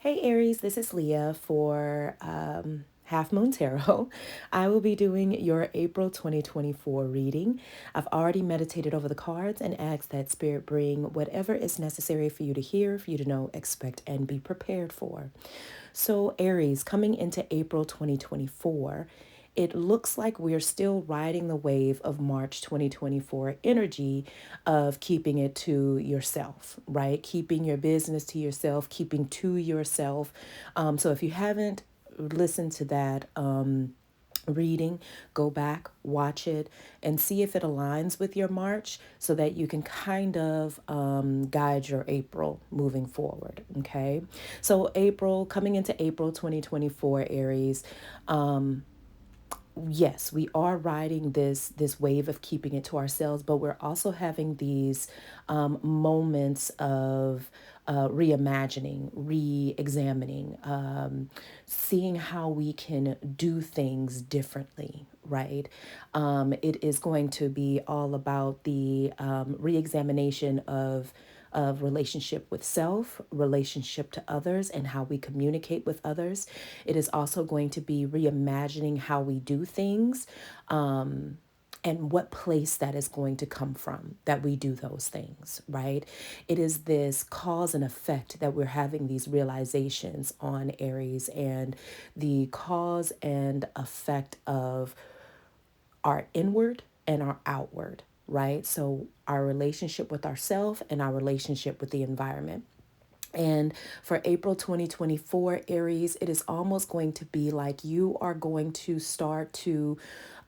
Hey Aries, this is Leah for Half Moon Tarot. I will be doing your April 2024 reading. I've already meditated over the cards and asked that Spirit bring whatever is necessary for you to hear, for you to know, expect, and be prepared for. So, Aries, coming into April 2024, it looks like we're still riding the wave of March 2024 energy of keeping it to yourself, right? Keeping your business to yourself, keeping to yourself. So if you haven't listened to that, reading, go back, watch it, and see if it aligns with your March so that you can kind of guide your April moving forward. Okay. So, coming into April 2024, Aries, yes, we are riding this wave of keeping it to ourselves, but we're also having these moments of reimagining, re-examining, seeing how we can do things differently. Right. It is going to be all about the re-examination of relationship with self, relationship to others, and how we communicate with others. It is also going to be reimagining how we do things, and what place that is going to come from that we do those things, right? It is this cause and effect that we're having these realizations on Aries, and the cause and effect of our inward and our outward, right? So our relationship with ourself and our relationship with the environment. And for April 2024, Aries, it is almost going to be like you are going to start to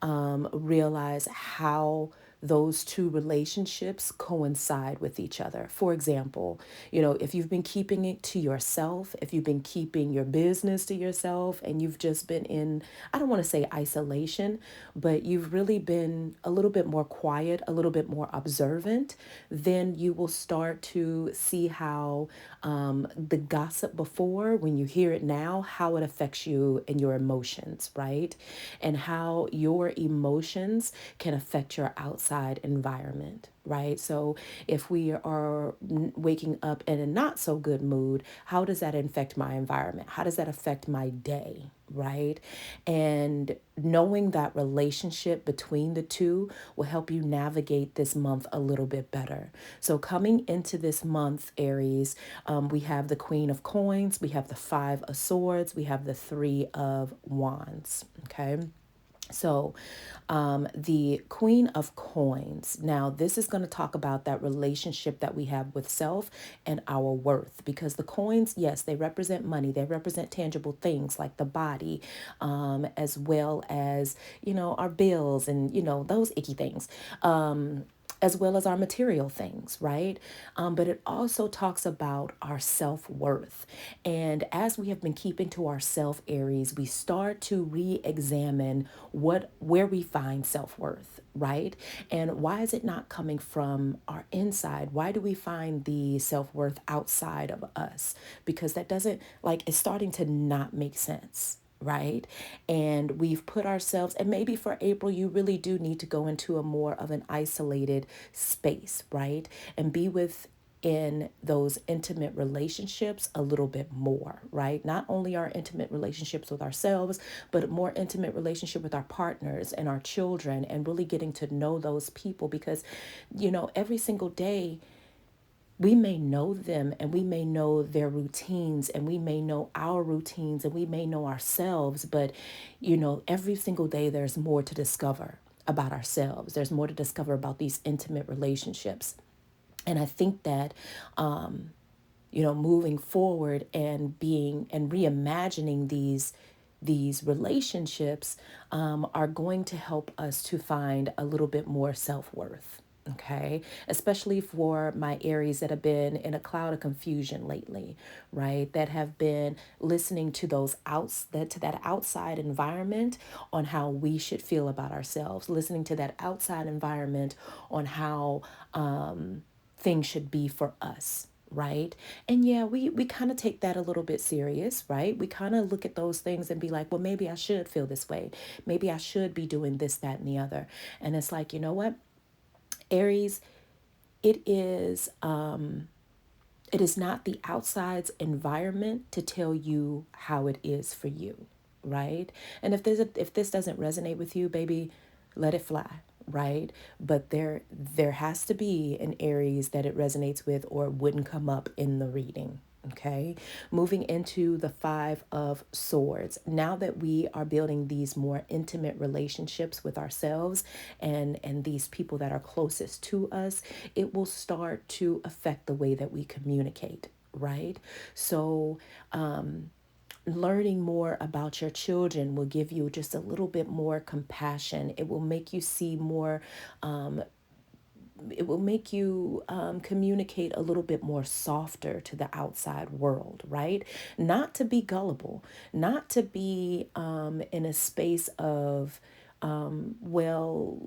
realize how those two relationships coincide with each other. For example, if you've been keeping it to yourself, if you've been keeping your business to yourself, and you've just been in, I don't want to say isolation, but you've really been a little bit more quiet, a little bit more observant, then you will start to see how the gossip before, when you hear it now, how it affects you and your emotions, right? And how your emotions can affect your outside environment, right? So if we are waking up in a not so good mood, how does that affect my environment? How does that affect my day, right? And knowing that relationship between the two will help you navigate this month a little bit better. So coming into this month, Aries, we have the Queen of Coins, we have the Five of Swords, we have the Three of Wands. Okay. So, the Queen of Coins. Now, this is going to talk about that relationship that we have with self and our worth, because the coins, yes, they represent money, they represent tangible things like the body, as well as, our bills and, those icky things. As well as our material things, right? But it also talks about our self-worth. And as we have been keeping to ourself, Aries, we start to re-examine where we find self-worth, right? And why is it not coming from our inside? Why do we find the self-worth outside of us? Because that doesn't, like, it's starting to not make sense, right? And we've put ourselves, and maybe for April, you really do need to go into a more of an isolated space, right? And be with in those intimate relationships a little bit more, right? Not only our intimate relationships with ourselves, but a more intimate relationship with our partners and our children, and really getting to know those people, because, every single day we may know them, and we may know their routines, and we may know our routines, and we may know ourselves, but every single day there's more to discover about ourselves. There's more to discover about these intimate relationships. And I think that moving forward and being and reimagining these relationships are going to help us to find a little bit more self-worth. Okay, especially for my Aries that have been in a cloud of confusion lately, right? That have been listening to that outside environment on how we should feel about ourselves, listening to that outside environment on how things should be for us, right? And yeah, we kind of take that a little bit serious, right? We kind of look at those things and be like, well, maybe I should feel this way, maybe I should be doing this, that, and the other. And it's like, you know what, Aries, it is It is not the outside's environment to tell you how it is for you, right? And if this doesn't resonate with you, baby, let it fly, right? But there has to be an Aries that it resonates with, or it wouldn't come up in the reading. Okay, moving into the Five of Swords. Now that we are building these more intimate relationships with ourselves and these people that are closest to us, it will start to affect the way that we communicate, right? So, learning more about your children will give you just a little bit more compassion. It will make you see more, it will make you communicate a little bit more softer to the outside world, right? Not to be gullible, not to be in a space of, well,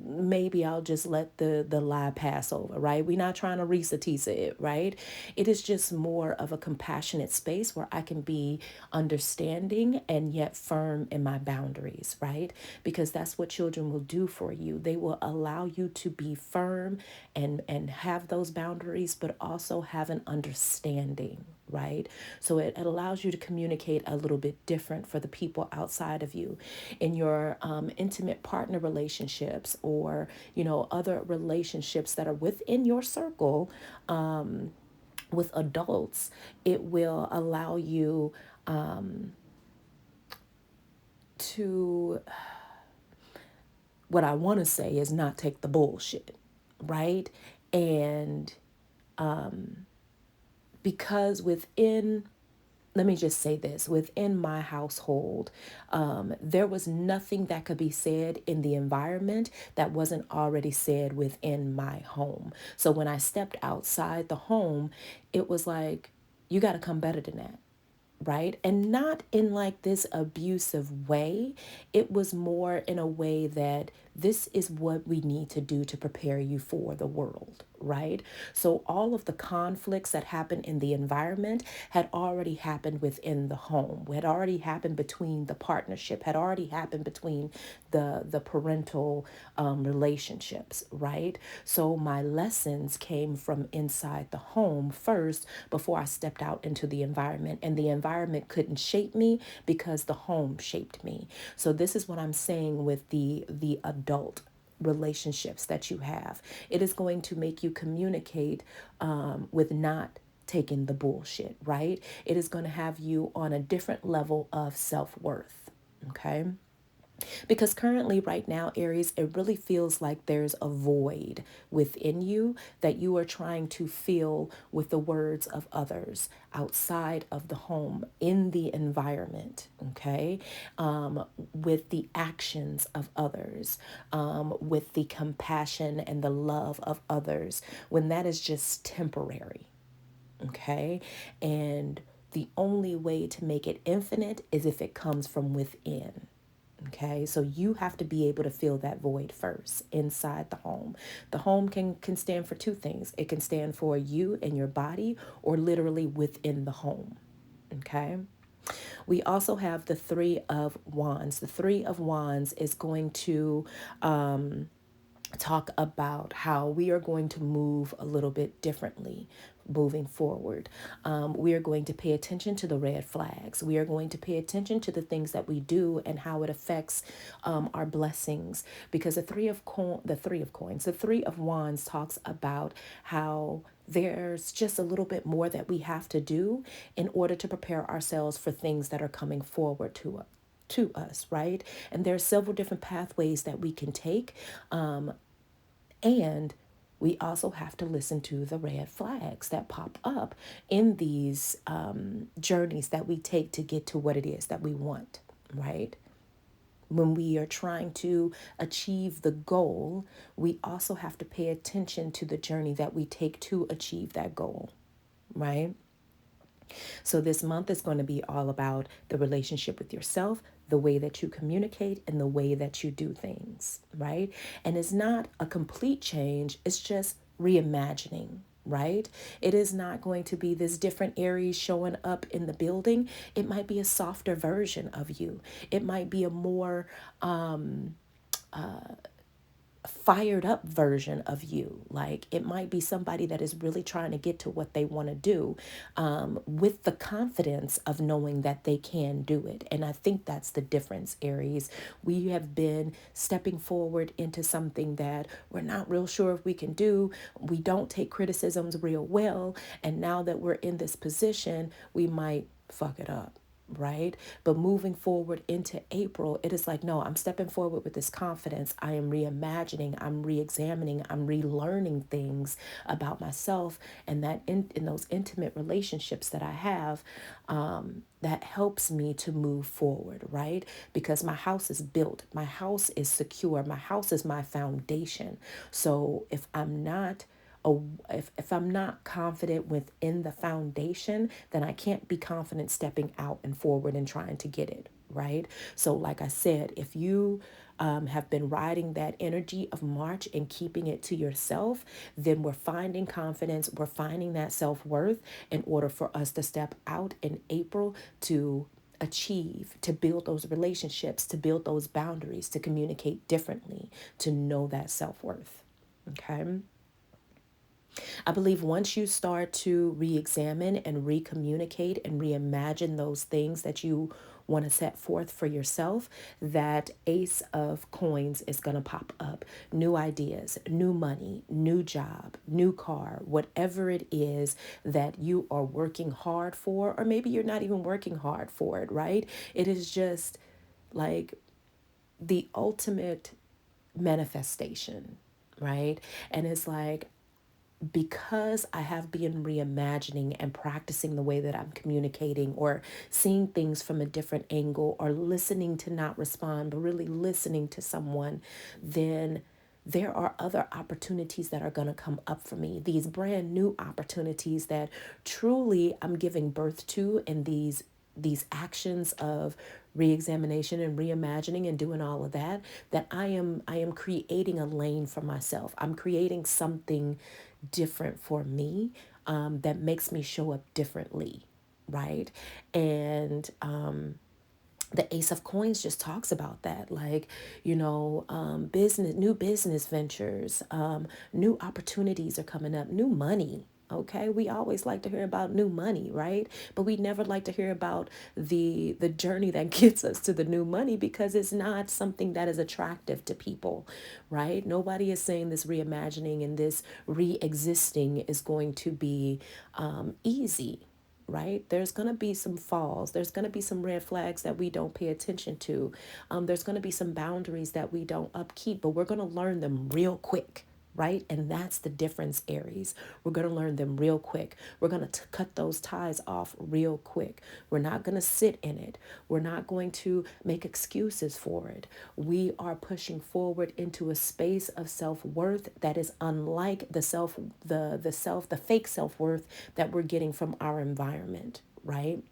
maybe I'll just let the lie pass over, right? We're not trying to Risa Tisa it, right? It is just more of a compassionate space where I can be understanding and yet firm in my boundaries, right? Because that's what children will do for you. They will allow you to be firm and have those boundaries, but also have an understanding, right? So it allows you to communicate a little bit different for the people outside of you in your intimate partner relationships, or other relationships that are within your circle with adults. It will allow you to, what I want to say is, not take the bullshit, right? And because let me just say this, within my household, there was nothing that could be said in the environment that wasn't already said within my home. So when I stepped outside the home, it was like, you got to come better than that, right? And not in like this abusive way. It was more in a way that this is what we need to do to prepare you for the world, right? So all of the conflicts that happen in the environment had already happened within the home, had already happened between the partnership, had already happened between the parental relationships, right? So my lessons came from inside the home first before I stepped out into the environment, and the environment couldn't shape me because the home shaped me. So this is what I'm saying with the adult relationships that you have. It is going to make you communicate with not taking the bullshit, right? It is going to have you on a different level of self-worth. Okay. Because currently, right now, Aries, it really feels like there's a void within you that you are trying to fill with the words of others outside of the home, in the environment, okay? With the actions of others, with the compassion and the love of others, when that is just temporary, okay? And the only way to make it infinite is if it comes from within. Okay, so you have to be able to fill that void first inside the home. The home can stand for two things. It can stand for you and your body, or literally within the home. Okay. We also have the Three of Wands. The Three of Wands is going to talk about how we are going to move a little bit differently moving forward. We are going to pay attention to the red flags. We are going to pay attention to the things that we do and how it affects our blessings. Because the Three of Wands talks about how there's just a little bit more that we have to do in order to prepare ourselves for things that are coming forward to us, right? And there are several different pathways that we can take. And we also have to listen to the red flags that pop up in these journeys that we take to get to what it is that we want, right? When we are trying to achieve the goal, we also have to pay attention to the journey that we take to achieve that goal, right? So this month is going to be all about the relationship with yourself, the way that you communicate, and the way that you do things, right? And it's not a complete change, it's just reimagining, right? It is not going to be this different Aries showing up in the building. It might be a softer version of you. It might be a more fired up version of you. Like it might be somebody that is really trying to get to what they want to do, with the confidence of knowing that they can do it. And I think that's the difference, Aries. We have been stepping forward into something that we're not real sure if we can do. We don't take criticisms real well. And now that we're in this position, we might fuck it up, right? But moving forward into April, it is like, no, I'm stepping forward with this confidence. I am reimagining, I'm re-examining, I'm relearning things about myself, and that in those intimate relationships that I have, that helps me to move forward, right? Because my house is built, my house is secure, my house is my foundation. So a, if I'm not confident within the foundation, then I can't be confident stepping out and forward and trying to get it, right? So, like I said, if you have been riding that energy of March and keeping it to yourself, then we're finding confidence, we're finding that self worth in order for us to step out in April to achieve, to build those relationships, to build those boundaries, to communicate differently, to know that self worth. Okay. I believe once you start to re examine and re communicate and reimagine those things that you want to set forth for yourself, that Ace of Coins is going to pop up. New ideas, new money, new job, new car, whatever it is that you are working hard for, or maybe you're not even working hard for it, right? It is just like the ultimate manifestation, right? And it's like, because I have been reimagining and practicing the way that I'm communicating, or seeing things from a different angle, or listening to not respond, but really listening to someone, then there are other opportunities that are going to come up for me. These brand new opportunities that truly I'm giving birth to, and these actions of reexamination and reimagining and doing all of that, that I am creating a lane for myself. I'm creating something different for me, that makes me show up differently, right? And the Ace of Coins just talks about that, like, new business ventures, new opportunities are coming up, new money. Okay, we always like to hear about new money, right? But we never like to hear about the journey that gets us to the new money, because it's not something that is attractive to people, right? Nobody is saying this reimagining and this re-existing is going to be easy, right? There's going to be some falls. There's going to be some red flags that we don't pay attention to. There's going to be some boundaries that we don't upkeep, but we're going to learn them real quick, right? And that's the difference, Aries. We're going to learn them real quick. We're going to cut those ties off real quick. We're not going to sit in it. We're not going to make excuses for it. We are pushing forward into a space of self-worth that is unlike the fake self-worth that we're getting from our environment, right?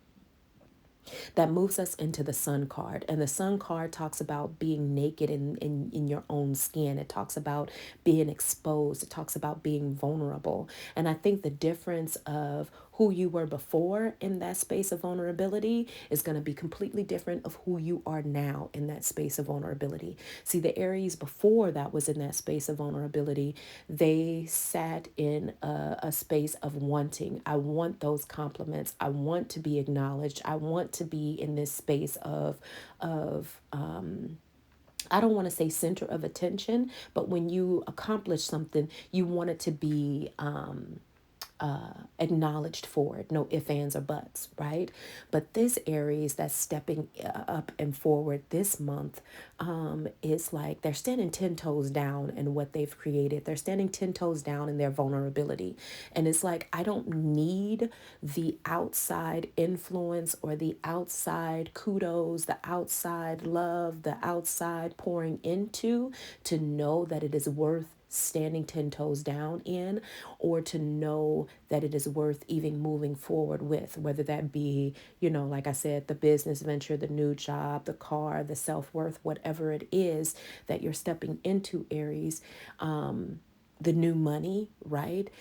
That moves us into the sun card. And the sun card talks about being naked in your own skin. It talks about being exposed. It talks about being vulnerable. And I think the difference of who you were before in that space of vulnerability is going to be completely different of who you are now in that space of vulnerability. See, the Aries before that was in that space of vulnerability, they sat in a space of wanting. I want those compliments. I want to be acknowledged. I want to be in this space of I don't want to say center of attention, but when you accomplish something, you want it to be acknowledged for it. No ifs, ands, or buts, right? But this Aries that's stepping up and forward this month, is like they're standing 10 toes down in what they've created. They're standing 10 toes down in their vulnerability. And it's like, I don't need the outside influence or the outside kudos, the outside love, the outside pouring into to know that it is worth standing 10 toes down in, or to know that it is worth even moving forward with, whether that be, like I said, the business venture, the new job, the car, the self-worth, whatever it is that you're stepping into, Aries, the new money, right?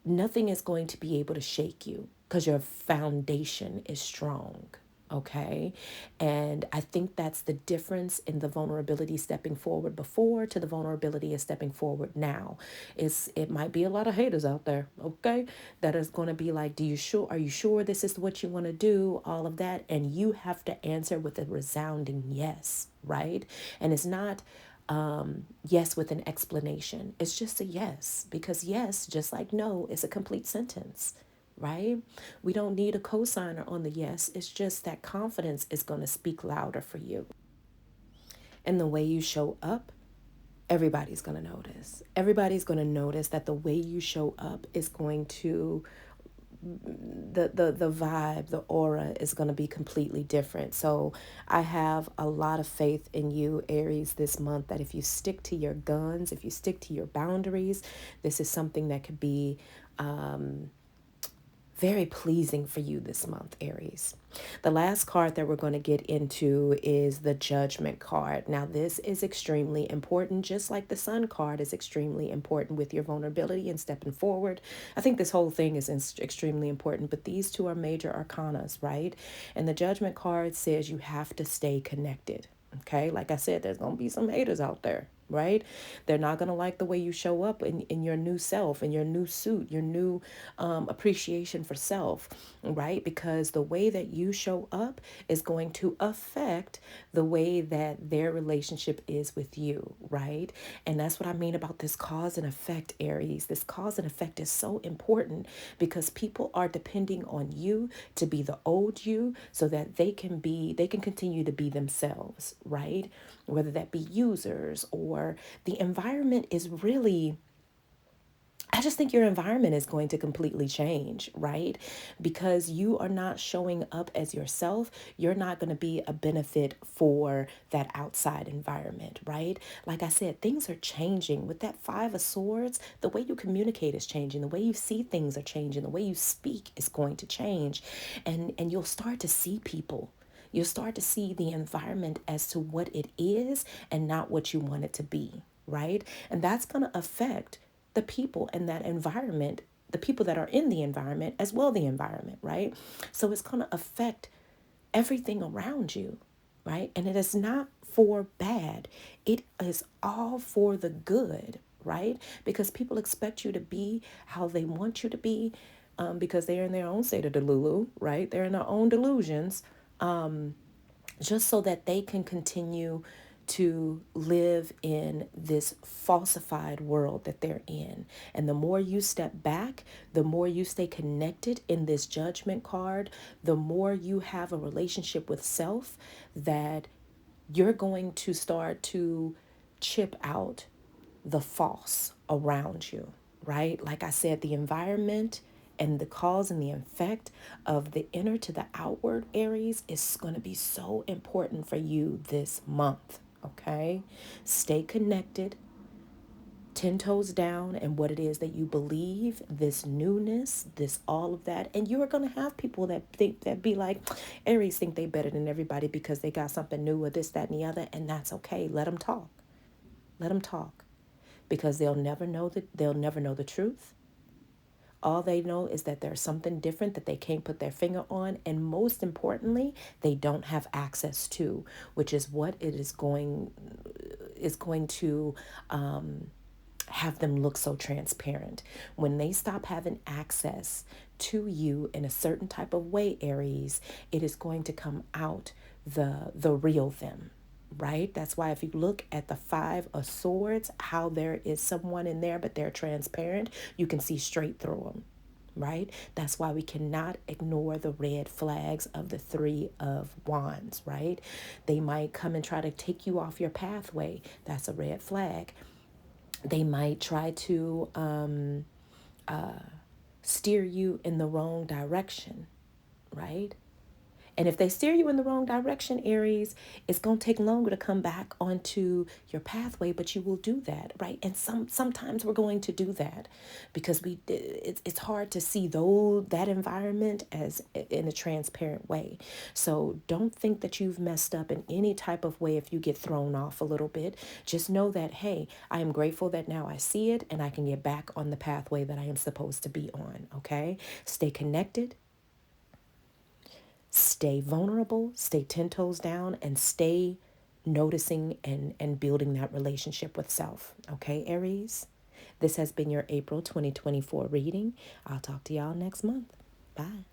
Nothing is going to be able to shake you because your foundation is strong. Okay. And I think that's the difference in the vulnerability stepping forward before to the vulnerability of stepping forward now. It might be a lot of haters out there, okay, that is going to be like, are you sure this is what you want to do? All of that. And you have to answer with a resounding yes, right? And it's not yes with an explanation. It's just a yes, because yes, just like no, is a complete sentence, right? We don't need a cosigner on the yes. It's just that confidence is going to speak louder for you. And the way you show up, everybody's going to notice. Everybody's going to notice that the way you show up is going to the vibe, the aura is going to be completely different. So I have a lot of faith in you, Aries, this month, that if you stick to your guns, if you stick to your boundaries, this is something that could be very pleasing for you this month, Aries. The last card that we're going to get into is the Judgment card. Now, this is extremely important, just like the Sun card is extremely important with your vulnerability and stepping forward. I think this whole thing is extremely important, but these two are major arcanas, right? And the Judgment card says you have to stay connected. Okay, like I said, there's going to be some haters out there, right? They're not going to like the way you show up in your new self, in your new suit, your new appreciation for self, right? Because the way that you show up is going to affect the way that their relationship is with you, right? And that's what I mean about this cause and effect, Aries. This cause and effect is so important because people are depending on you to be the old you so that they can continue to be themselves, right? Whether that be users or the environment is really, I just think your environment is going to completely change, right? Because you are not showing up as yourself. You're not going to be a benefit for that outside environment, right? Like I said, things are changing. With that Five of Swords, the way you communicate is changing. The way you see things are changing. The way you speak is going to change. And you'll start to see people. You'll start to see the environment as to what it is and not what you want it to be, right? And that's going to affect the people in that environment, the people that are in the environment as well, the environment, right? So it's going to affect everything around you, right? And it is not for bad, it is all for the good, right? Because people expect you to be how they want you to be, because they're in their own state of delulu, right? They're in their own delusions, just so that they can continue to live in this falsified world that they're in. And the more you step back, the more you stay connected in this Judgment card, the more you have a relationship with self, that you're going to start to chip out the false around you, right? Like I said, the environment and the cause and the effect of the inner to the outward, Aries, is going to be so important for you this month, okay? Stay connected, 10 toes down, and what it is that you believe, this newness, this all of that. And you are going to have people that think, that be like, Aries think they better than everybody because they got something new or this, that, and the other. And that's okay. Let them talk. Let them talk, because they'll never know the truth. All they know is that there's something different that they can't put their finger on, and most importantly, they don't have access to, which is what it is going to have them look so transparent. When they stop having access to you in a certain type of way, Aries, it is going to come out the real them, right? That's why if you look at the Five of Swords, how there is someone in there, but they're transparent, you can see straight through them, right? That's why we cannot ignore the red flags of the Three of Wands, right? They might come and try to take you off your pathway. That's a red flag. They might try to steer you in the wrong direction, right? And if they steer you in the wrong direction, Aries, it's going to take longer to come back onto your pathway, but you will do that, right? And sometimes we're going to do that because it's hard to see though that environment as in a transparent way. So don't think that you've messed up in any type of way if you get thrown off a little bit. Just know that, hey, I am grateful that now I see it and I can get back on the pathway that I am supposed to be on, okay? Stay connected. stay vulnerable, stay 10 toes down, and stay noticing and building that relationship with self. Okay, Aries? This has been your April 2024 reading. I'll talk to y'all next month. Bye.